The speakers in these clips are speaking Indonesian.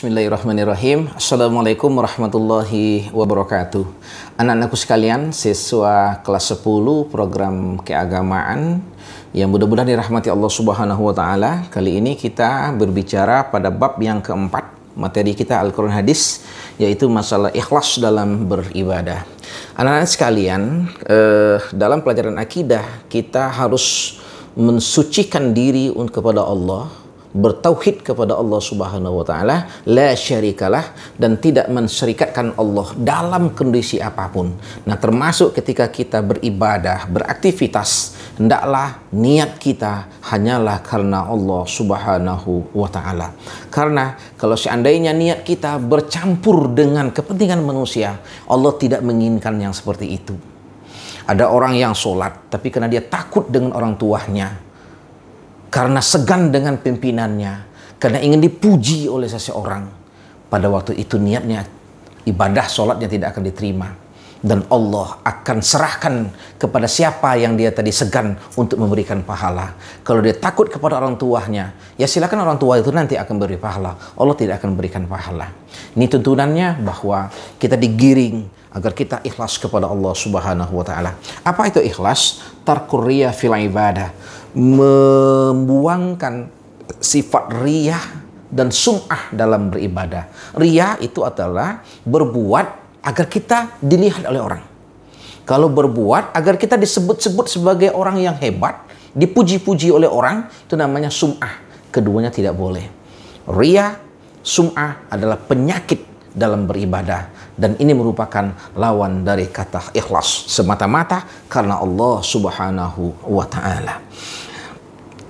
Bismillahirrahmanirrahim. Assalamualaikum warahmatullahi wabarakatuh. Anak-anakku sekalian, siswa kelas 10 program keagamaan yang mudah-mudahan dirahmati Allah Subhanahu wa taala. Kali ini kita berbicara pada bab yang keempat. Materi kita Al-Quran Hadis, yaitu masalah ikhlas dalam beribadah. Anak-anak sekalian, dalam pelajaran akidah kita harus mensucikan diri kepada Allah, bertauhid kepada Allah Subhanahu wa taala, la syarikalah, dan tidak mensyarikatkan Allah dalam kondisi apapun. Nah, termasuk ketika kita beribadah, beraktivitas, hendaklah niat kita hanyalah karena Allah Subhanahu wa taala. Karena kalau seandainya niat kita bercampur dengan kepentingan manusia, Allah tidak menginginkan yang seperti itu. Ada orang yang sholat, tapi karena dia takut dengan orang tuanya, karena segan dengan pimpinannya, karena ingin dipuji oleh seseorang, pada waktu itu niatnya, ibadah sholatnya tidak akan diterima. Dan Allah akan serahkan kepada siapa yang dia tadi segan untuk memberikan pahala. Kalau dia takut kepada orang tuanya, ya silakan orang tua itu nanti akan beri pahala. Allah tidak akan berikan pahala. Ini tuntunannya bahwa kita digiring agar kita ikhlas kepada Allah Subhanahu wa taala. Apa itu ikhlas? Tarkur riya fil ibadah. Membuangkan sifat riyah dan sum'ah dalam beribadah. Riyah itu adalah berbuat agar kita dilihat oleh orang. Kalau berbuat agar kita disebut-sebut sebagai orang yang hebat, dipuji-puji oleh orang, itu namanya sum'ah. Keduanya tidak boleh. Riyah, sum'ah adalah penyakit dalam beribadah, dan ini merupakan lawan dari kata ikhlas, semata-mata karena Allah Subhanahu wa taala.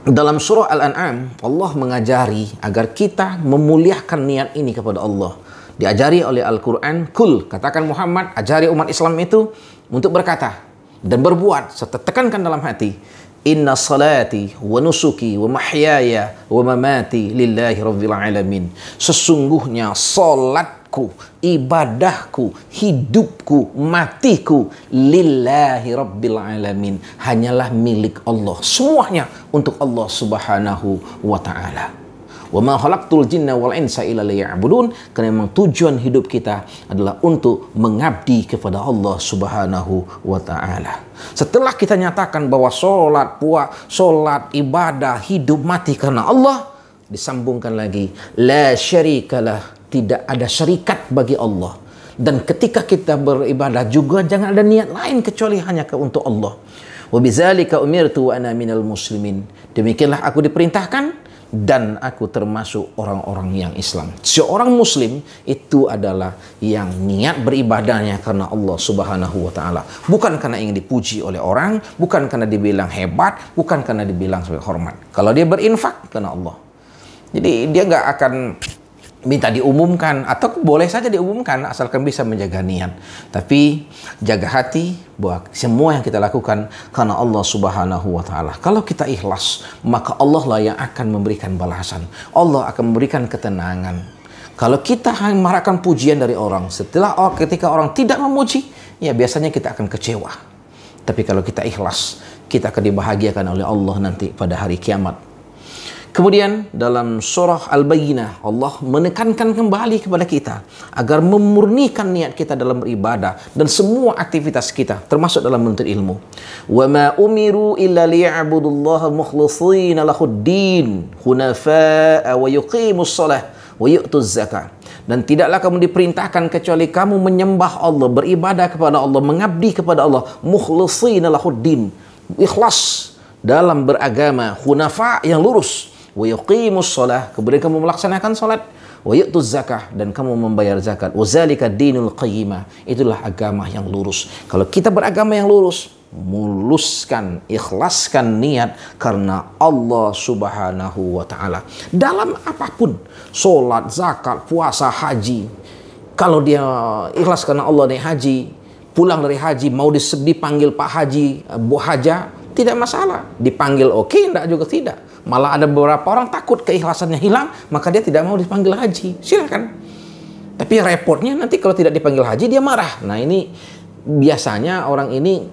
Dalam surah Al-An'am, Allah mengajari agar kita memuliakan niat ini kepada Allah. Diajari oleh Al-Quran, kul, katakan Muhammad, ajari umat Islam itu untuk berkata dan berbuat, serta tekankan dalam hati, inna salati wa nusuki wa mahyaya wa mamati lillahi rabbil alamin. Sesungguhnya salatku, ibadahku, hidupku, matiku lillahi rabbil alamin, hanyalah milik Allah, semuanya untuk Allah Subhanahu wa taala. Wa ma khalaqtul jinna wal insa illa liya'budun, karena memang tujuan hidup kita adalah untuk mengabdi kepada Allah Subhanahu wa taala. Setelah kita nyatakan bahwa salat, ibadah, hidup, mati karena Allah, disambungkan lagi la syarikalah, tidak ada syarikat bagi Allah. Dan ketika kita beribadah juga jangan ada niat lain kecuali hanya untuk Allah. Wa bidzalika umirtu wa ana minal muslimin. Demikianlah aku diperintahkan dan aku termasuk orang-orang yang Islam. Seorang muslim itu adalah yang niat beribadahnya karena Allah Subhanahu wa taala, bukan karena ingin dipuji oleh orang, bukan karena dibilang hebat, bukan karena dibilang sebagai hormat. Kalau dia berinfak karena Allah, jadi dia nggak akan minta diumumkan, atau boleh saja diumumkan asalkan bisa menjaga niat. Tapi jaga hati bahwa semua yang kita lakukan karena Allah Subhanahu wa taala. Kalau kita ikhlas, maka Allah lah yang akan memberikan balasan. Allah akan memberikan ketenangan. Kalau kita hanya mengharapkan pujian dari orang, ketika orang tidak memuji, ya biasanya kita akan kecewa. Tapi kalau kita ikhlas, kita akan dibahagiakan oleh Allah nanti pada hari kiamat. Kemudian dalam surah Al-Bayyinah, Allah menekankan kembali kepada kita agar memurnikan niat kita dalam beribadah dan semua aktivitas kita, termasuk dalam menuntut ilmu. Wa ma umiru illa liya'budullaha mukhlishina lahuddin hunafa'a wa yuqimus shalah wa yu'tuz zakah. Dan tidaklah kamu diperintahkan kecuali kamu menyembah Allah, beribadah kepada Allah, mengabdi kepada Allah, mukhlishina lahuddin, ikhlas dalam beragama, hunafa, yang lurus, wa yuqimus shalah, kemudian kamu melaksanakan salat, wa yu'tuz zakah, dan kamu membayar zakat, wa zalika dinul qayyimah, itulah agama yang lurus. Kalau kita beragama yang lurus, muluskan, ikhlaskan niat karena Allah Subhanahu wa taala dalam apapun, salat, zakat, puasa, haji. Kalau dia ikhlas karena Allah naik haji, pulang dari haji mau dipanggil Pak Haji, Bu Haja, tidak masalah. Dipanggil oke, enggak juga tidak. Malah ada beberapa orang takut keikhlasannya hilang, maka dia tidak mau dipanggil haji. Silakan. Tapi repotnya nanti kalau tidak dipanggil haji dia marah. Nah, ini biasanya orang ini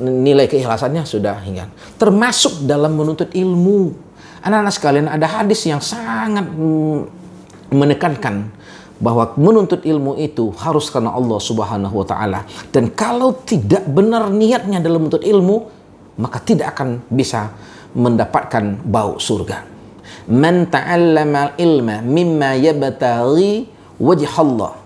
nilai keikhlasannya sudah hilang. Termasuk dalam menuntut ilmu. Anak-anak sekalian, ada hadis yang sangat menekankan bahwa menuntut ilmu itu harus karena Allah Subhanahu wa taala, dan kalau tidak benar niatnya dalam menuntut ilmu, maka tidak akan bisa mendapatkan bau surga. Man ta'allama ilma mimma yabtaghi wajh Allah.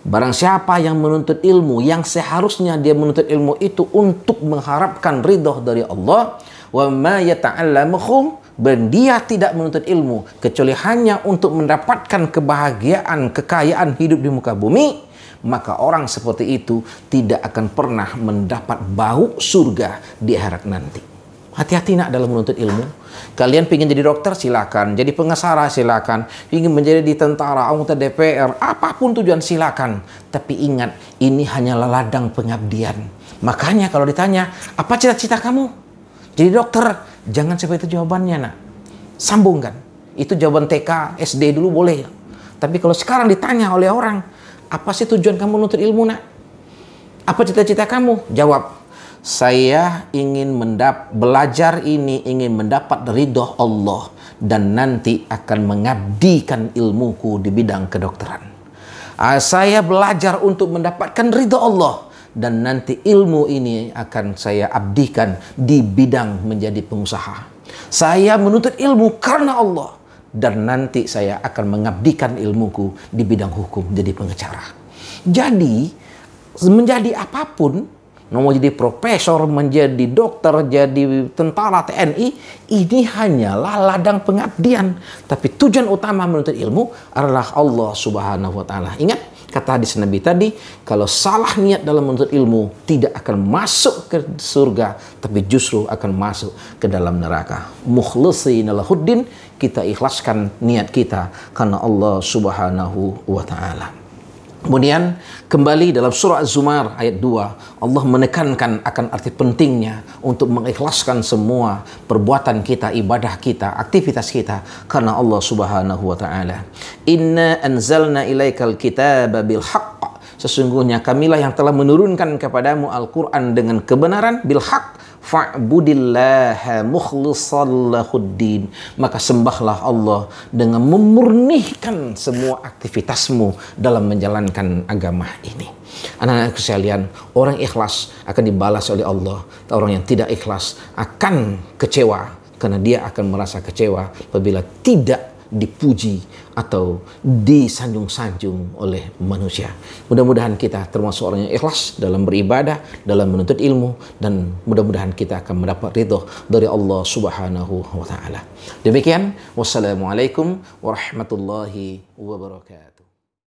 Barang siapa yang menuntut ilmu yang seharusnya dia menuntut ilmu itu untuk mengharapkan ridha dari Allah, wa ma yata'allamuhu, dan dia tidak menuntut ilmu kecuali hanya untuk mendapatkan kebahagiaan, kekayaan hidup di muka bumi, maka orang seperti itu tidak akan pernah mendapat bau surga di akhirat nanti. Hati-hati nak dalam menuntut ilmu. Kalian ingin jadi dokter, silakan. Jadi pengacara, silakan. Ingin menjadi tentara, anggota DPR, apapun tujuan, silakan. Tapi ingat, ini hanyalah ladang pengabdian. Makanya kalau ditanya, apa cita-cita kamu? Jadi dokter. Jangan seperti itu jawabannya, nak. Sambungkan. Itu jawaban TK, SD dulu boleh. Tapi kalau sekarang ditanya oleh orang, apa sih tujuan kamu menuntut ilmu, nak? Apa cita-cita kamu? Jawab, saya ingin belajar ini, ingin mendapat ridho Allah, dan nanti akan mengabdikan ilmuku di bidang kedokteran. Saya belajar untuk mendapatkan ridho Allah, dan nanti ilmu ini akan saya abdikan di bidang menjadi pengusaha. Saya menuntut ilmu karena Allah, dan nanti saya akan mengabdikan ilmuku di bidang hukum, jadi pengacara. Jadi, menjadi apapun, mau jadi profesor, menjadi dokter, jadi tentara, TNI, ini hanyalah ladang pengabdian. Tapi tujuan utama menuntut ilmu adalah Allah Subhanahu wa taala. Ingat kata hadis Nabi tadi, kalau salah niat dalam menuntut ilmu, tidak akan masuk ke surga, tapi justru akan masuk ke dalam neraka. Mukhlishina lahuddin, kita ikhlaskan niat kita karena Allah Subhanahu wa taala. Kemudian kembali dalam surah Az-Zumar ayat 2, Allah menekankan akan arti pentingnya untuk mengikhlaskan semua perbuatan kita, ibadah kita, aktivitas kita karena Allah Subhanahu wa taala. Inna anzalna ilaikal kitaba bil haqq. Sesungguhnya kamilah yang telah menurunkan kepadamu Al-Qur'an dengan kebenaran, bil haqq. Fa'budillaha mukhlishan lahuddin, maka sembahlah Allah dengan memurnikan semua aktivitasmu dalam menjalankan agama ini. Anak-anak sekalian, orang ikhlas akan dibalas oleh Allah, orang yang tidak ikhlas akan kecewa, karena dia akan merasa kecewa apabila tidak dipuji atau disanjung-sanjung oleh manusia. Mudah-mudahan kita termasuk orang yang ikhlas dalam beribadah, dalam menuntut ilmu, dan mudah-mudahan kita akan mendapat ridho dari Allah Subhanahu wa taala. Demikian, wassalamualaikum warahmatullahi wabarakatuh.